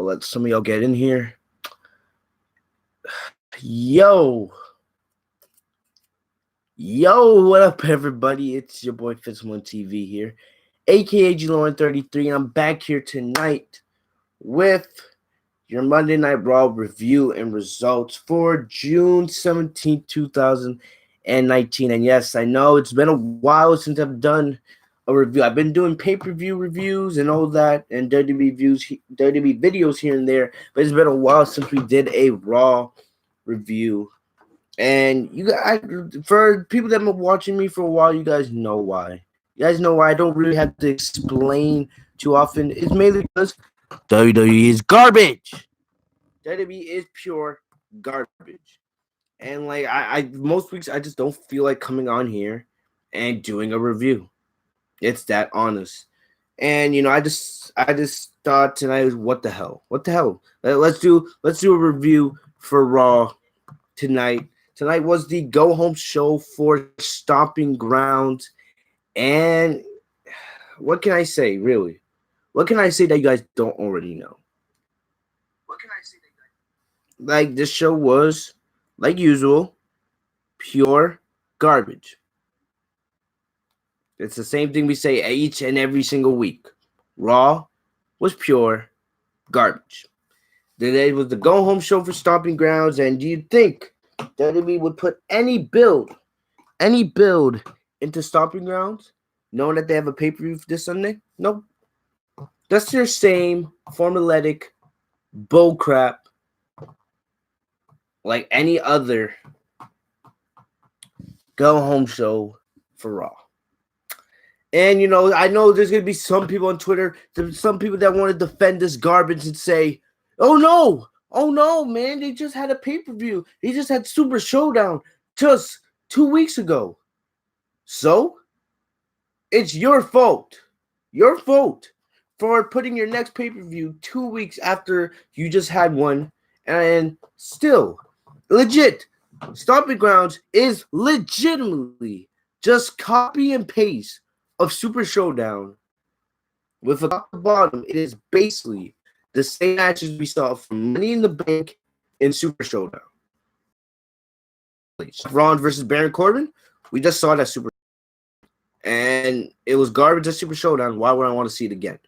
I'll let some of y'all get in here. Yo, what up, everybody? It's your boy Fitzman TV here, aka G-Lauren33, and I'm back here tonight with your Monday Night Raw review and results for June 17th, 2019. And yes, I know it's been a while since I've done a review. I've been doing pay-per-view reviews and all that, and WWE videos here and there, but it's been a while since we did a Raw review. And you guys, for people that have been watching me for a while, you guys know why. You guys know why I don't really have to explain too often. It's mainly because WWE is garbage. WWE is pure garbage. And like I most weeks I just don't feel like coming on here and doing a review. It's that honest. And I just thought tonight, what the hell? Let's do a review for Raw tonight. Tonight was the go-home show for Stomping Grounds. And what can I say, really? What can I say that you guys don't already know? Like, this show was, like usual, pure garbage. It's the same thing we say each and every single week. Raw was pure garbage. Today was the go-home show for Stomping Grounds, and do you think WWE would put any build into Stomping Grounds, knowing that they have a pay-per-view this Sunday? Nope. That's their same formulaic bullcrap like any other go-home show for Raw. And, I know there's going to be some people on Twitter, some people that want to defend this garbage and say, oh no, man, they just had a pay-per-view. They just had Super Showdown just 2 weeks ago. So, it's your fault. Your fault for putting your next pay-per-view 2 weeks after you just had one. And still, legit, Stomping Grounds is legitimately just copy and paste of Super Showdown. With a top to bottom, it is basically the same matches we saw from Money in the Bank in Super Showdown. Braun versus Baron Corbin, we just saw that Super Showdown. And it was garbage at Super Showdown. Why would I want to see it again?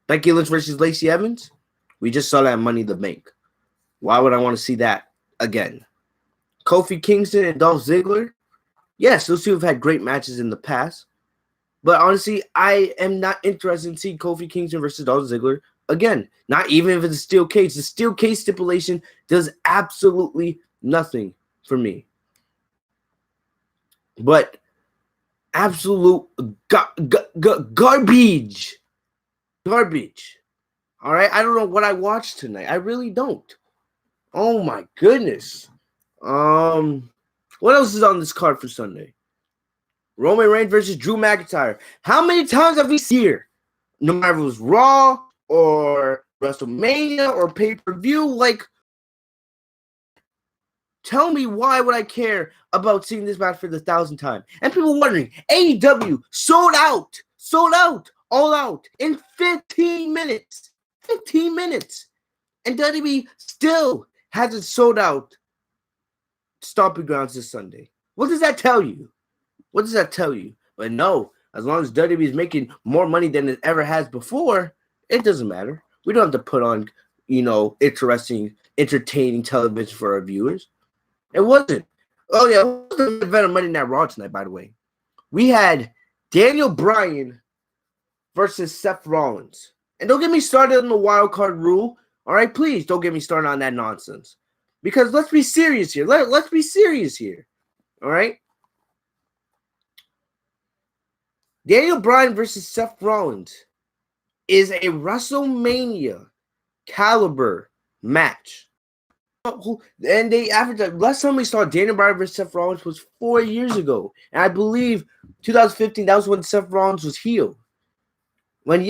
Becky Lynch versus Lacey Evans, we just saw that Money in the Bank. Why would I want to see that again? Kofi Kingston and Dolph Ziggler, yes, those two have had great matches in the past. But honestly, I am not interested in seeing Kofi Kingston versus Dolph Ziggler again. Not even if it's a steel cage. The steel cage stipulation does absolutely nothing for me. But absolute garbage. Garbage. All right? I don't know what I watched tonight. I really don't. Oh, my goodness. What else is on this card for Sunday? Roman Reigns versus Drew McIntyre. How many times have we seen here? No matter if it was Raw or WrestleMania or pay-per-view, like, tell me why would I care about seeing this match for the 1,000th time? And people wondering, AEW sold out, all out in 15 minutes. 15 minutes. And WWE still hasn't sold out Stomping Grounds this Sunday. What does that tell you? What does that tell you? But no, as long as WWE is making more money than it ever has before, it doesn't matter. We don't have to put on, interesting, entertaining television for our viewers. It wasn't. Oh, yeah, it was the event of Monday Night Raw tonight, by the way. We had Daniel Bryan versus Seth Rollins. And don't get me started on the wild card rule. All right, please don't get me started on that nonsense. Because let's be serious here. Let's be serious here. All right? Daniel Bryan versus Seth Rollins is a WrestleMania caliber match. And they averaged, last time we saw Daniel Bryan versus Seth Rollins was 4 years ago. And I believe 2015, that was when Seth Rollins was healed. When he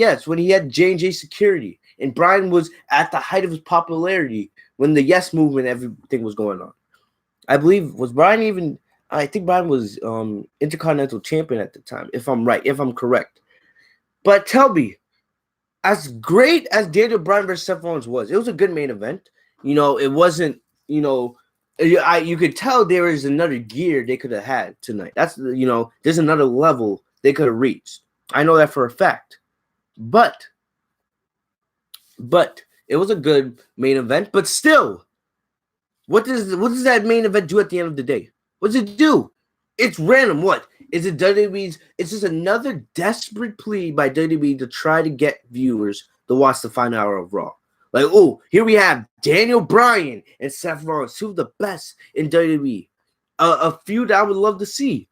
had J&J Security. And Bryan was at the height of his popularity when the Yes Movement, everything was going on. I believe, was Bryan even... I think Bryan was Intercontinental Champion at the time, if I'm correct. But tell me, as great as Daniel Bryan versus Seth Rollins was, it was a good main event. It wasn't, you could tell there is another gear they could have had tonight. There's another level they could have reached. I know that for a fact. But it was a good main event. But still, what does that main event do at the end of the day? What does it do? It's random. What? Is it WWE's? It's just another desperate plea by WWE to try to get viewers to watch the final hour of Raw. Like, oh, here we have Daniel Bryan and Seth Rollins, two of the best in WWE. A feud I would love to see.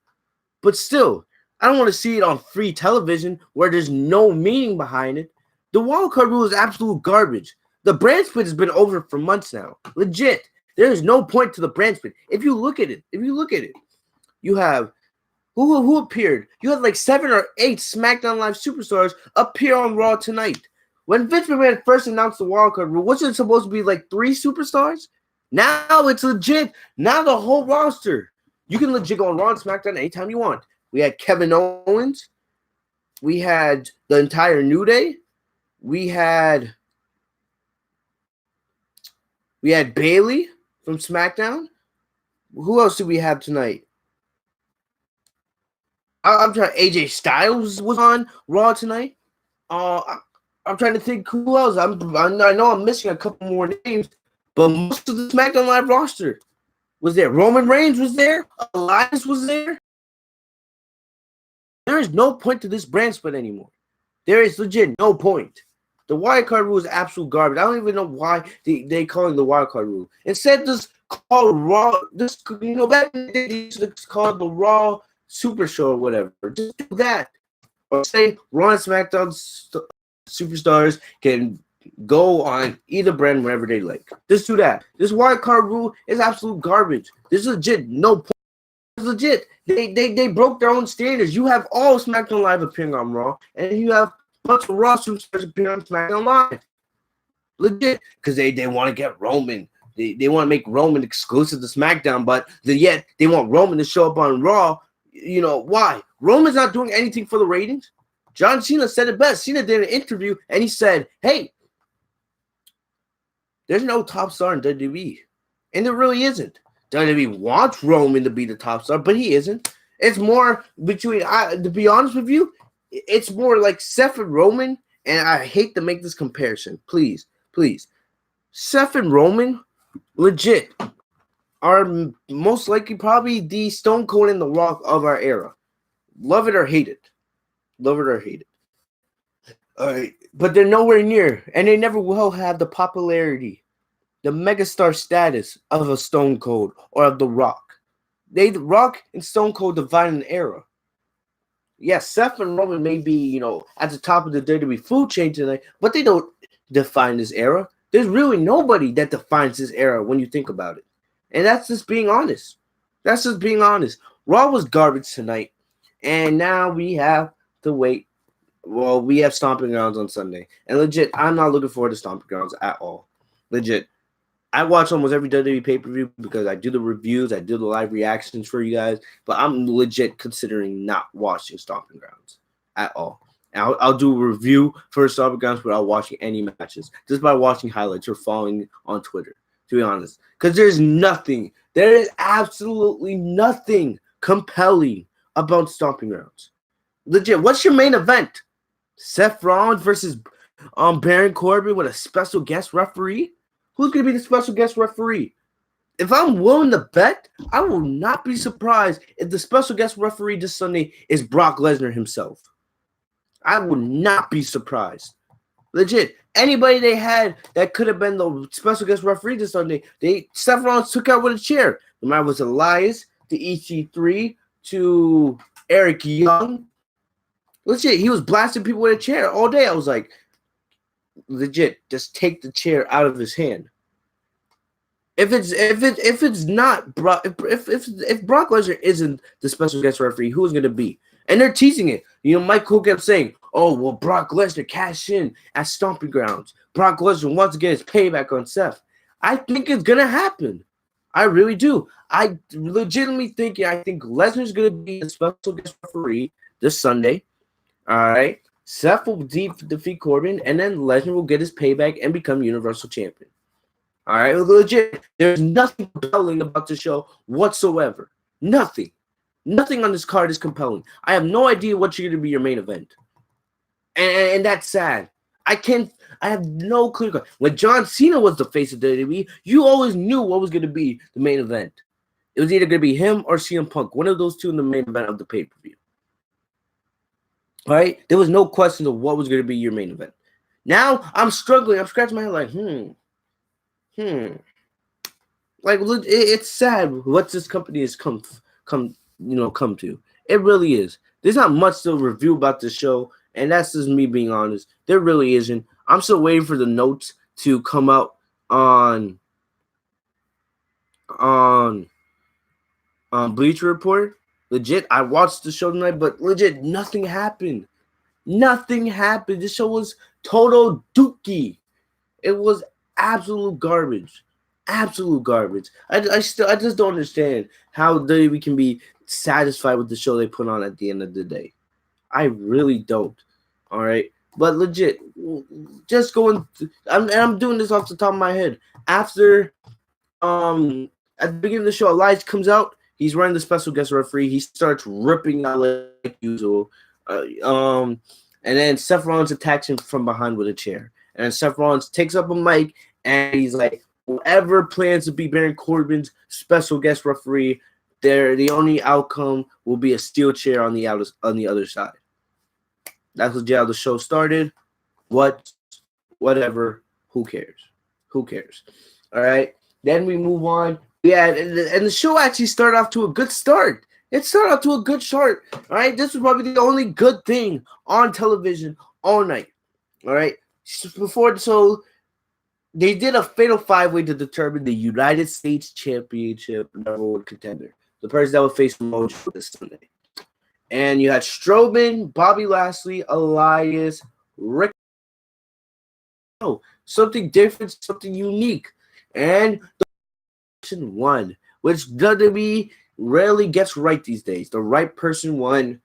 But still, I don't want to see it on free television where there's no meaning behind it. The wildcard rule is absolute garbage. The brand split has been over for months now. Legit. There is no point to the brand split. If you look at it, you have who appeared? You had like 7 or 8 SmackDown Live superstars appear on Raw tonight. When Vince McMahon first announced the wildcard rule, wasn't it supposed to be like 3 superstars? Now it's legit. Now the whole roster. You can legit go on Raw and SmackDown anytime you want. We had Kevin Owens. We had the entire New Day. We had Bayley from SmackDown. Who else did we have tonight? I'm trying. AJ Styles was on Raw tonight. I'm trying to think who else. I know I'm missing a couple more names, but most of the SmackDown Live roster was there. Roman Reigns was there. Elias was there. There is no point to this brand split anymore. There is legit no point. The wildcard rule is absolute garbage. I don't even know why they call it the wildcard rule. Instead, just call Raw. Back in the day, they used to call it the Raw Super Show or whatever. Just do that. Or say Raw and SmackDown superstars can go on either brand whenever they like. Just do that. This wildcard rule is absolute garbage. There's legit no point. It's legit. They broke their own standards. You have all SmackDown Live appearing on Raw, and you have a bunch of Raw superstars appearing on SmackDown Live. Legit. Because they want to get Roman. They want to make Roman exclusive to SmackDown, but yet they want Roman to show up on Raw. Why? Roman's not doing anything for the ratings. John Cena said it best. Cena did an interview, and he said, hey, there's no top star in WWE. And there really isn't. WWE wants Roman to be the top star, but he isn't. It's more between, to be honest with you, it's more like Seth and Roman, and I hate to make this comparison. Please. Seth and Roman, legit, are most likely probably the Stone Cold and The Rock of our era. Love it or hate it. All right, but they're nowhere near, and they never will have the popularity, the megastar status of a Stone Cold or of The Rock. The Rock and Stone Cold divide an era. Yes, Seth and Roman may be, at the top of the WWE food chain tonight, but they don't define this era. There's really nobody that defines this era when you think about it. And that's just being honest. Raw was garbage tonight, and now we have to wait. Well, we have Stomping Grounds on Sunday. And legit, I'm not looking forward to Stomping Grounds at all. Legit. I watch almost every WWE pay-per-view because I do the reviews, I do the live reactions for you guys, but I'm legit considering not watching Stomping Grounds at all. And I'll do a review for Stomping Grounds without watching any matches, just by watching highlights or following on Twitter, to be honest. Because there is absolutely nothing compelling about Stomping Grounds. Legit, what's your main event? Seth Rollins versus Baron Corbin with a special guest referee? Who's going to be the special guest referee? If I'm willing to bet, I will not be surprised if the special guest referee this Sunday is Brock Lesnar himself. I would not be surprised. Legit. Anybody they had that could have been the special guest referee this Sunday, Seth Rollins took out with a chair. No matter was Elias to EC3 to Eric Young. Legit, he was blasting people with a chair all day. I was like, legit, just take the chair out of his hand. If Brock Lesnar isn't the special guest referee, who's going to be? And they're teasing it. Mike Cole kept saying, oh, well, Brock Lesnar cashed in at Stomping Grounds. Brock Lesnar wants to get his payback on Seth. I think it's going to happen. I really do. I legitimately think Lesnar's going to be the special guest referee this Sunday. All right. Seth will defeat Corbin, and then Lesnar will get his payback and become Universal Champion. All right, legit. There's nothing compelling about the show whatsoever. Nothing. Nothing on this card is compelling. I have no idea what's going to be your main event. And that's sad. I have no clue. When John Cena was the face of WWE, you always knew what was going to be the main event. It was either going to be him or CM Punk. One of those two in the main event of the pay-per-view. All right? There was no question of what was going to be your main event. Now, I'm struggling. I'm scratching my head like, Like, it's sad what this company has come to. It really is. There's not much to review about the show, and that's just me being honest. There really isn't. I'm still waiting for the notes to come out on Bleacher Report. Legit, I watched the show tonight, but legit, nothing happened. Nothing happened. This show was total dookie. It was absolute garbage. Absolute garbage. I just don't understand how we can be satisfied with the show they put on at the end of the day. I really don't. All right, but legit, just going. I'm doing this off the top of my head. After at the beginning of the show, Elias comes out. He's running the special guest referee. He starts ripping out like usual. And then Seth Rollins attacks him from behind with a chair. And then Seth Rollins takes up a mic and he's like, whoever plans to be Baron Corbin's special guest referee, the only outcome will be a steel chair on the other side. That's how the show started. Whatever. Who cares? Who cares? All right. Then we move on. Yeah, and the show actually started off to a good start. It started off to a good start. All right. This was probably the only good thing on television all night. All right. So they did a fatal five-way to determine the United States Championship number one contender. The person that would face Mojo this Sunday. And you had Strowman, Bobby Lashley, Elias, Rick. Oh, something different, something unique. And the person won, which WWE rarely gets right these days. The right person won.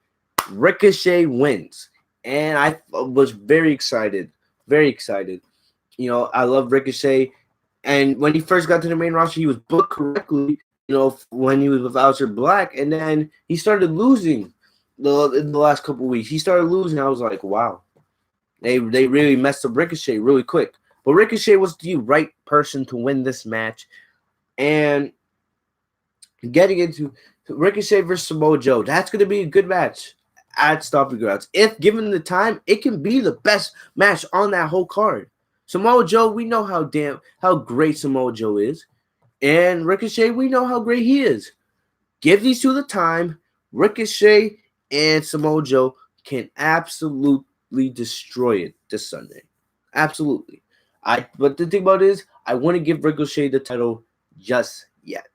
Ricochet wins. And I was very excited. Very excited. You know, I love Ricochet. And when he first got to the main roster, he was booked correctly, when he was with Aleister Black. And then he started losing in the last couple of weeks. He started losing. I was like, wow. They really messed up Ricochet really quick. But Ricochet was the right person to win this match. And getting into Ricochet versus Samoa Joe, that's going to be a good match at Stomping Grounds. If given the time, it can be the best match on that whole card. Samoa Joe, we know how great Samoa Joe is. And Ricochet, we know how great he is. Give these two the time. Ricochet and Samoa Joe can absolutely destroy it this Sunday. Absolutely. But the thing about it is, I want to give Ricochet the title just yet.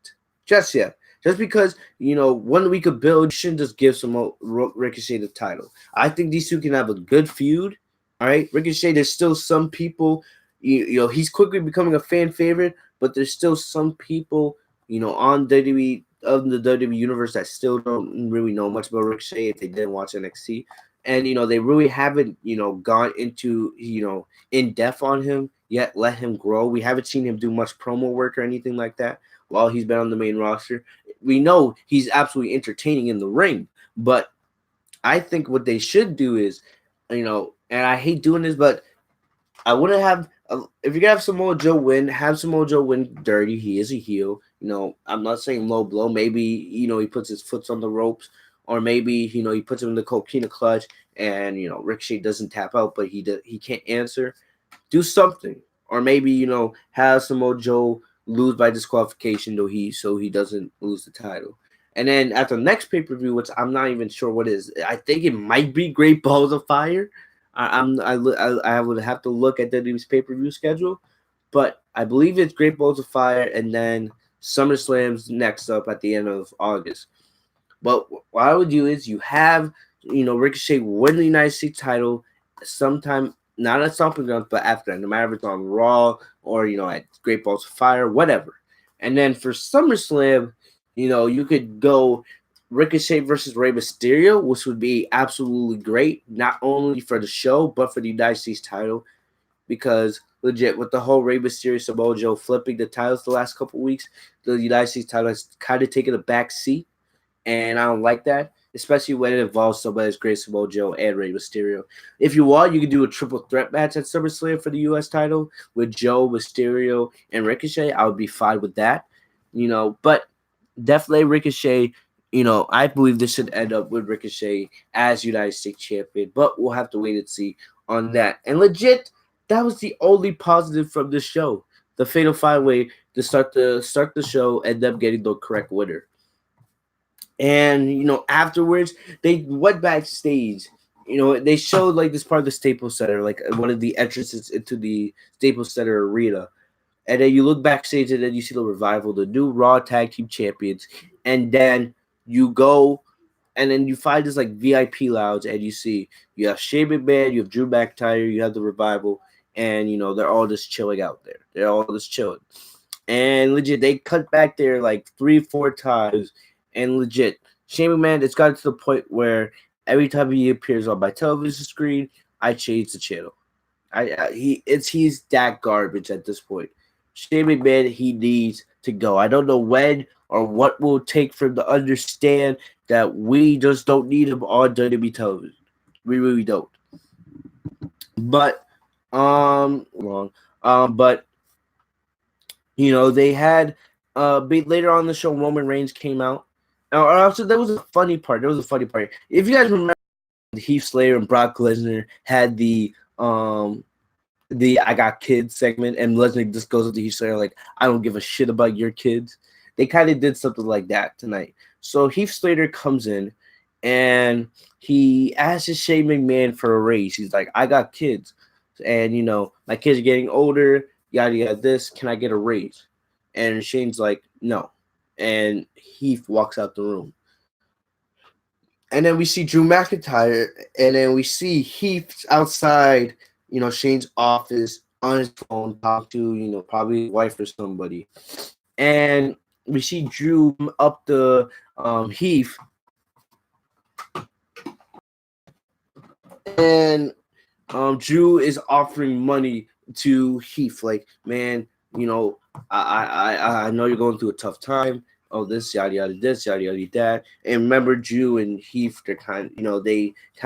Just yet. Just because, 1 week of build, you shouldn't just give Ricochet the title. I think these two can have a good feud. All right, Ricochet, there's still some people, he's quickly becoming a fan favorite, but there's still some people, on WWE, of the WWE universe that still don't really know much about Ricochet if they didn't watch NXT. And, they really haven't, gone into, in depth on him yet, let him grow. We haven't seen him do much promo work or anything like that while he's been on the main roster. We know he's absolutely entertaining in the ring, but I think what they should do is, and I hate doing this, but I want to have, if you're going to have Samoa Joe win, have Samoa Joe win dirty. He is a heel. I'm not saying low blow. Maybe, he puts his foot on the ropes, or maybe, he puts him in the coquina clutch and, Ricochet doesn't tap out, but he can't answer. Do something. Or maybe, have Samoa Joe lose by disqualification so he doesn't lose the title. And then at the next pay-per-view, which I'm not even sure what is, I think it might be Great Balls of Fire. I would have to look at WWE's pay-per-view schedule, but I believe it's Great Balls of Fire, and then SummerSlam's next up at the end of August. But what I would do is you have, Ricochet win the United States title sometime, not at Stomping Grounds, but after that, no matter if it's on Raw or, at Great Balls of Fire, whatever. And then for SummerSlam, you could go Ricochet versus Rey Mysterio, which would be absolutely great, not only for the show but for the United States title. Because legit, with the whole Rey Mysterio Samoa Joe flipping the titles the last couple weeks, the United States title has kind of taken a back seat, and I don't like that, especially when it involves somebody as great as Samoa Joe and Rey Mysterio. If you want, you can do a triple threat match at SummerSlam for the U.S. title with Joe, Mysterio, and Ricochet. I would be fine with that, but definitely Ricochet. I believe this should end up with Ricochet as United States champion, but we'll have to wait and see on that. And legit, that was the only positive from this show. The Fatal Five Way to start the show and them getting the correct winner. And afterwards they went backstage. They showed like this part of the Staples Center, like one of the entrances into the Staples Center arena. And then you look backstage and then you see the Revival, the new Raw Tag Team Champions. And then you go and then you find this like VIP lounge and you have Shane McMahon, you have Drew McIntyre, you have the Revival, and they're all just chilling out there. They're all just chilling. And legit, they cut back there like 3-4 times. And legit, Shane McMahon, it's gotten to the point where every time he appears on my television screen, I change the channel. He's that garbage at this point. Shane McMahon, he needs to go. I don't know when or what will take for him to understand that we just don't need him on WWE television. We really don't. But they had later on in the show, Roman Reigns came out. Also, there was a funny part. If you guys remember, Heath Slater and Brock Lesnar had the I got kids segment, and Lesnar just goes up to Heath Slater like, I don't give a shit about your kids. They kind of did something like that tonight. So Heath Slater comes in and he asks Shane McMahon for a raise. He's like, I got kids, and my kids are getting older, yada yada this, can I get a raise? And Shane's like, no. And Heath walks out the room. And then we see Drew McIntyre, and then we see Heath outside, Shane's office on his phone, talk to, probably his wife or somebody. And we see Drew up the Heath. And Drew is offering money to Heath, like, man, I know you're going through a tough time. Oh, this yada yada this yada yada that. And remember, Drew and Heath, they kind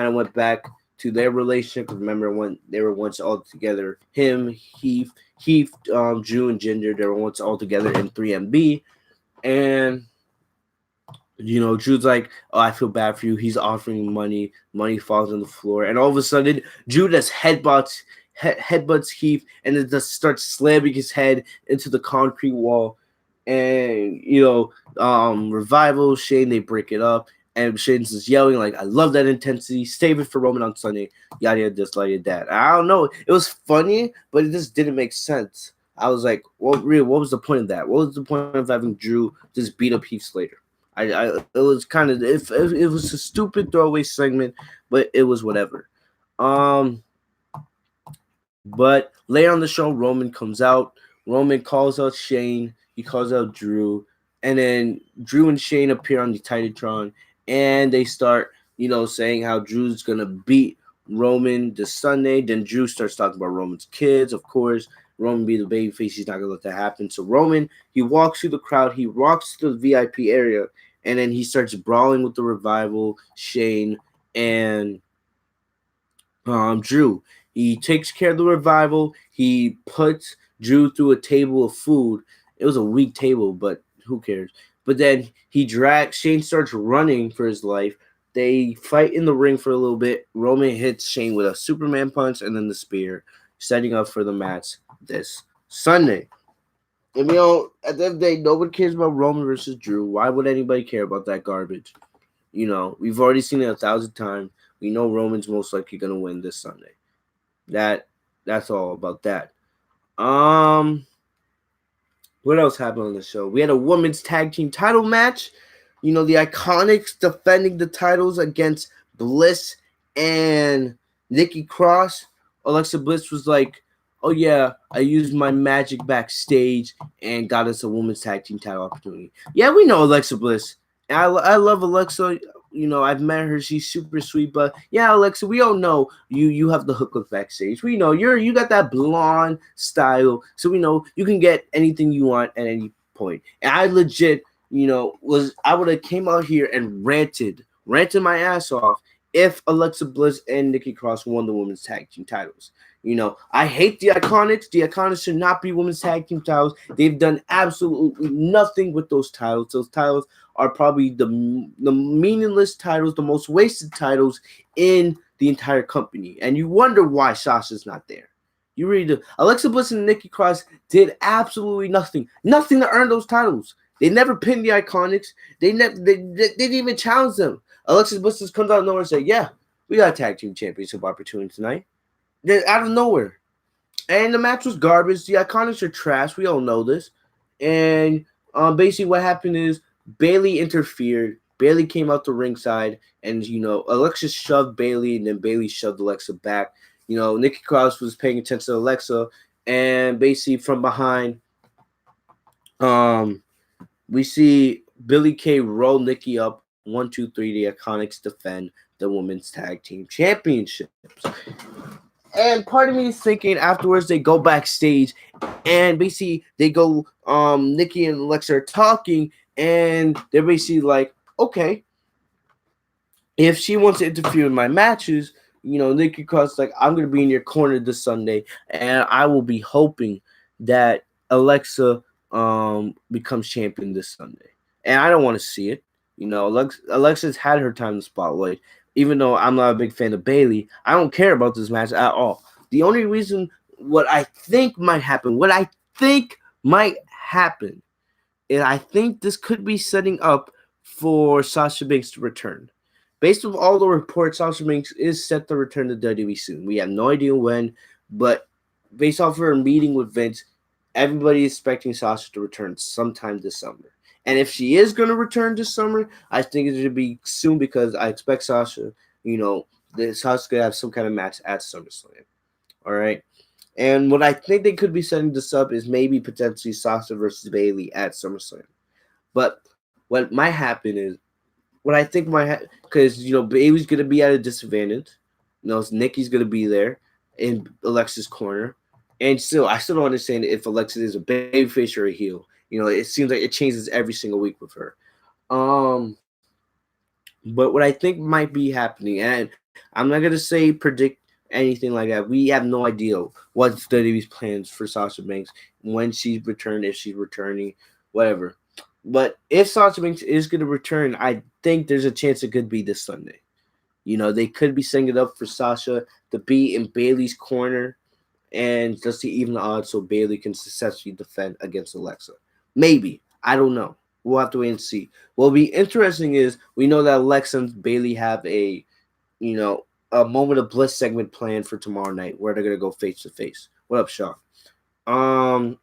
of went back to their relationship. Remember when they were once all together? Him, Heath, Drew and Ginger, they were once all together in 3MB. And Drew's like, oh, I feel bad for you. He's offering money. Money falls on the floor, and all of a sudden, Drew just headbutts Heath, and then just starts slamming his head into the concrete wall. And Revival, Shane, they break it up, and Shane's just yelling like, I love that intensity, save it for Roman on Sunday, yada yada this, yada that. I don't know, it was funny, but it just didn't make sense. I was like, what was the point of that? What was the point of having Drew just beat up Heath Slater? It was kind of, it was a stupid throwaway segment, but it was whatever. But later on the show, Roman comes out. Roman calls out Shane. He calls out Drew. And then Drew and Shane appear on the Titantron. And they start, saying how Drew's going to beat Roman this Sunday. Then Drew starts talking about Roman's kids, of course. Roman be the babyface. He's not going to let that happen. So Roman, he walks through the crowd. He walks to the VIP area. And then he starts brawling with the Revival, Shane, and Drew. He takes care of the Revival. He puts Drew through a table of food. It was a weak table, but who cares? But then Shane starts running for his life. They fight in the ring for a little bit. Roman hits Shane with a Superman punch and then the spear, setting up for the match this Sunday. And at the end of the day, nobody cares about Roman versus Drew. Why would anybody care about that garbage? We've already seen it 1,000 times. We know Roman's most likely going to win this Sunday. That's all about that. What else happened on the show? We had a women's tag team title match. The Iconics defending the titles against Bliss and Nikki Cross. Alexa Bliss was like, oh yeah, I used my magic backstage and got us a women's tag team title opportunity. Yeah, we know Alexa Bliss I love Alexa. I've met her. She's super sweet. But yeah, Alexa, we all know you have the hookup backstage. We know you got that blonde style, so we know you can get anything you want at any point. And I legit, I would have came out here and ranted my ass off if Alexa Bliss and Nikki Cross won the women's tag team titles. I hate the Iconics. The Iconics should not be women's tag team titles. They've done absolutely nothing with those titles. Those titles are probably the meaningless titles, the most wasted titles in the entire company. And you wonder why Sasha's not there. You really do. Alexa Bliss and Nikki Cross did absolutely nothing to earn those titles. They never pinned the Iconics. They didn't even challenge them. Alexa Bliss just comes out of nowhere and say, "Yeah, we got a tag team championship opportunity tonight." They're out of nowhere. And the match was garbage. The Iconics are trash. We all know this. And basically what happened is Bayley interfered. Bayley came out the ringside, and Alexa shoved Bayley, and then Bayley shoved Alexa back. Nikki Cross was paying attention to Alexa, and basically from behind, we see Billy Kay roll Nikki up. 1, 2, 3. The Iconics defend the women's tag team championships. And part of me is thinking afterwards they go backstage and basically they go Nikki and Alexa are talking and they're basically like, okay, if she wants to interfere in my matches, Nikki Cross like, I'm gonna be in your corner this Sunday and I will be hoping that Alexa becomes champion this Sunday. And I don't want to see it. Alexa's had her time in the spotlight. Even though I'm not a big fan of Bayley, I don't care about this match at all. The only reason what I think might happen is I think this could be setting up for Sasha Banks to return. Based on all the reports, Sasha Banks is set to return to WWE soon. We have no idea when, but based off of her meeting with Vince, everybody is expecting Sasha to return sometime this summer. And if she is going to return this summer, I think it should be soon because I expect Sasha, Sasha's going to have some kind of match at SummerSlam. All right. And what I think they could be setting this up is maybe potentially Sasha versus Bayley at SummerSlam. But what might happen is, what I think might happen, because, Bayley's going to be at a disadvantage. Nikki's going to be there in Alexa's corner. And I still don't understand if Alexa is a babyface or a heel. It seems like it changes every single week with her. But what I think might be happening, and I'm not gonna say predict anything like that. We have no idea what's WWE's plans for Sasha Banks when she's returned, if she's returning, whatever. But if Sasha Banks is gonna return, I think there's a chance it could be this Sunday. They could be setting it up for Sasha to be in Bayley's corner and just to even the odds so Bayley can successfully defend against Alexa. Maybe. I don't know. We'll have to wait and see. What'll be interesting is we know that Alexa and Bayley have a moment of bliss segment planned for tomorrow night where they're gonna go face to face. What up, Sean? And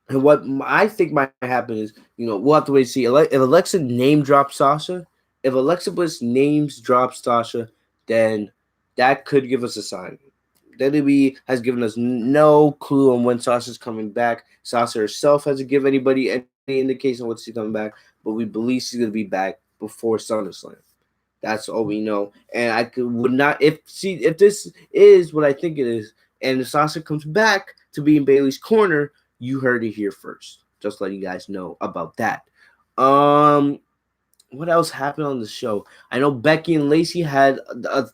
what I think might happen is, we'll have to wait and see. If Alexa name drops Sasha, if Alexa Bliss names drops Sasha, then that could give us a sign. WWE has given us no clue on when Sasha's coming back. Sasha herself hasn't given anybody any indication when she's coming back, but we believe she's going to be back before SummerSlam. That's all we know. And would not if this is what I think it is, and if Sasha comes back to be in Bayley's corner, you heard it here first. Just letting you guys know about that. What else happened on the show? I know Becky and Lacey had a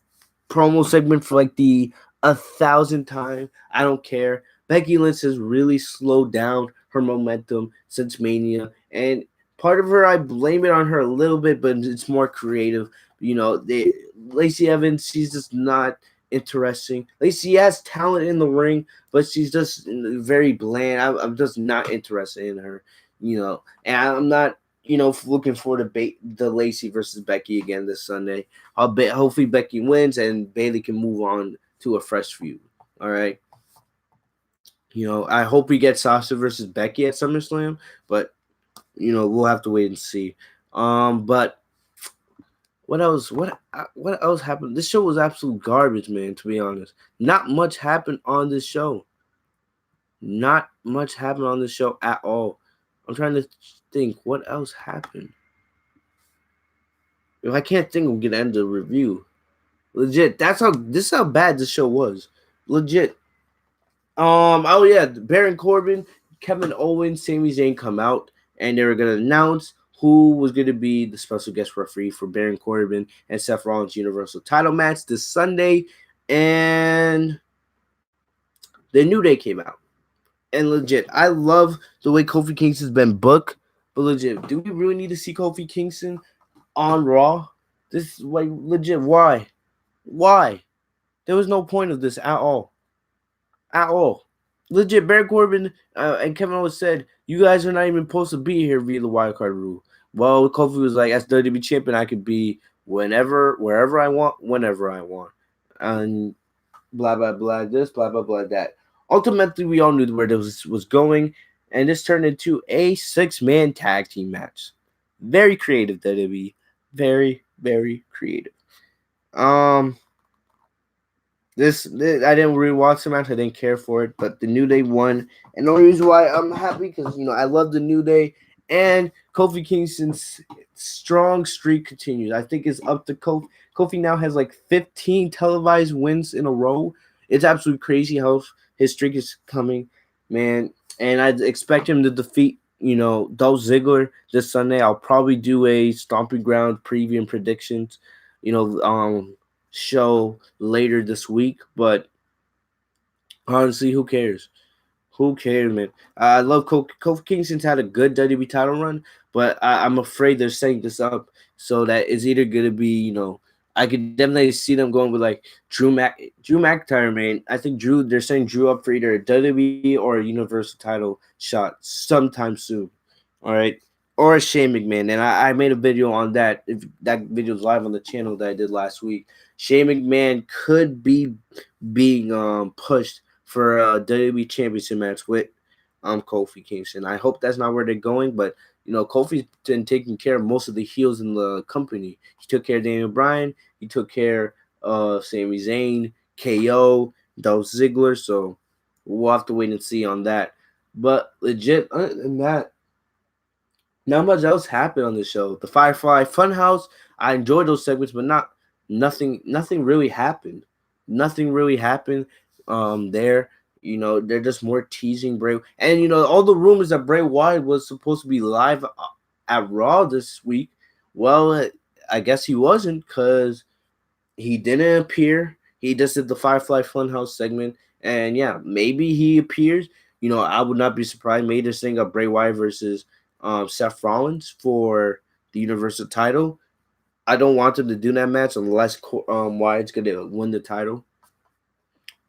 promo segment for like the 1,000th time. I don't care. Becky Lynch has really slowed down her momentum since Mania, and part of her, I blame it on her a little bit, but it's more creative. Lacey Evans, she's just not interesting. Lacey has talent in the ring, but she's just very bland. I'm just not interested in her, and I'm not, looking forward to the Lacey versus Becky again this Sunday. Hopefully Becky wins and Bayley can move on to a fresh feud. All right. I hope we get Sasha versus Becky at SummerSlam, but we'll have to wait and see. But what else? What else happened? This show was absolute garbage, man. To be honest, not much happened on this show. Not much happened on this show at all. I'm trying to think what else happened. If I can't think, I'm gonna end the review. Legit. This is how bad this show was. Legit. Oh yeah, Baron Corbin, Kevin Owens, Sami Zayn come out, and they were gonna announce who was gonna be the special guest referee for Baron Corbin and Seth Rollins Universal Title match this Sunday, and the New Day came out. And legit, I love the way Kofi Kingston's been booked, but legit, do we really need to see Kofi Kingston on Raw? This like legit, why? Why? There was no point of this at all. At all. Legit, Baron Corbin and Kevin Owens said, "You guys are not even supposed to be here via the wild card rule." Well, Kofi was like, "As WWE champion, I could be whenever, wherever I want, whenever I want," and blah blah blah. This blah blah blah that. Ultimately, we all knew where this was going, and this turned into a 6-man tag team match. Very creative, WWE. Very very creative. Um, this I didn't really watch the match. I didn't care for it, but the New Day won, and the only reason why I'm happy because I love the New Day and Kofi Kingston's strong streak continues. I think it's up to Kofi. Kofi now has like 15 televised wins in a row. It's absolutely crazy how his streak is coming, man. And I expect him to defeat Dolph Ziggler this Sunday. I'll probably do a Stomping Ground preview and predictions. You know, show later this week, but honestly, who cares? Who cares, man? I love Kofi Kingston's had a good WWE title run, but I'm afraid they're setting this up so that it's either gonna be, I could definitely see them going with like Drew McIntyre, man. I think they're setting Drew up for either a WWE or a Universal title shot sometime soon. All right. Or a Shane McMahon. And I made a video on that. If that video is live on the channel that I did last week. Shane McMahon could be being pushed for a WWE Championship match with Kofi Kingston. I hope that's not where they're going, but Kofi's been taking care of most of the heels in the company. He took care of Daniel Bryan. He took care of Sami Zayn, KO, Dolph Ziggler. So we'll have to wait and see on that. But legit, other than that, not much else happened on the show. The Firefly Funhouse, I enjoyed those segments, but nothing really happened. Nothing really happened there. They're just more teasing Bray. And all the rumors that Bray Wyatt was supposed to be live at Raw this week. Well, I guess he wasn't because he didn't appear. He just did the Firefly Funhouse segment. And yeah, maybe he appears. I would not be surprised. Maybe this thing of Bray Wyatt versus Seth Rollins for the Universal title. I don't want them to do that match unless Wyatt's going to win the title.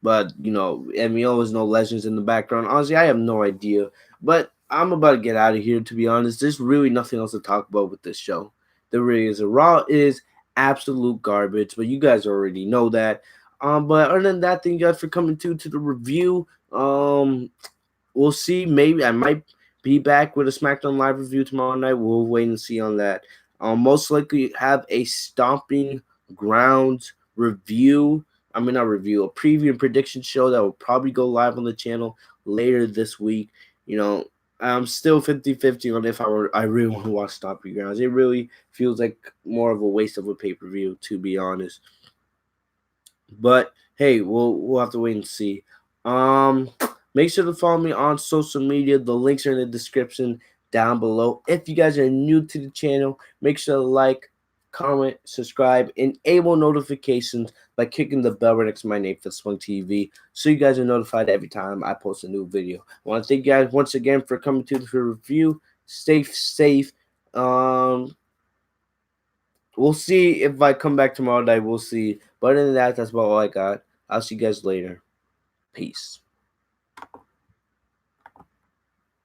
But, and we always know legends in the background. Honestly, I have no idea. But I'm about to get out of here, to be honest. There's really nothing else to talk about with this show. There really is. Raw is absolute garbage, but you guys already know that. But other than that, thank you guys for coming to the review. We'll see. Maybe I might be back with a SmackDown Live review tomorrow night. We'll wait and see on that. I'll most likely have a Stomping Grounds review. I mean, not review, a preview and prediction show that will probably go live on the channel later this week. I'm still 50-50 on if I really want to watch Stomping Grounds. It really feels like more of a waste of a pay-per-view, to be honest. But hey, we'll have to wait and see. Make sure to follow me on social media. The links are in the description down below. If you guys are new to the channel, make sure to like, comment, subscribe, enable notifications by clicking the bell right next to my name for Swung TV, so you guys are notified every time I post a new video. I want to thank you guys once again for coming to the review. Stay safe. We'll see if I come back tomorrow night. We'll see. But other than that, that's about all I got. I'll see you guys later. Peace.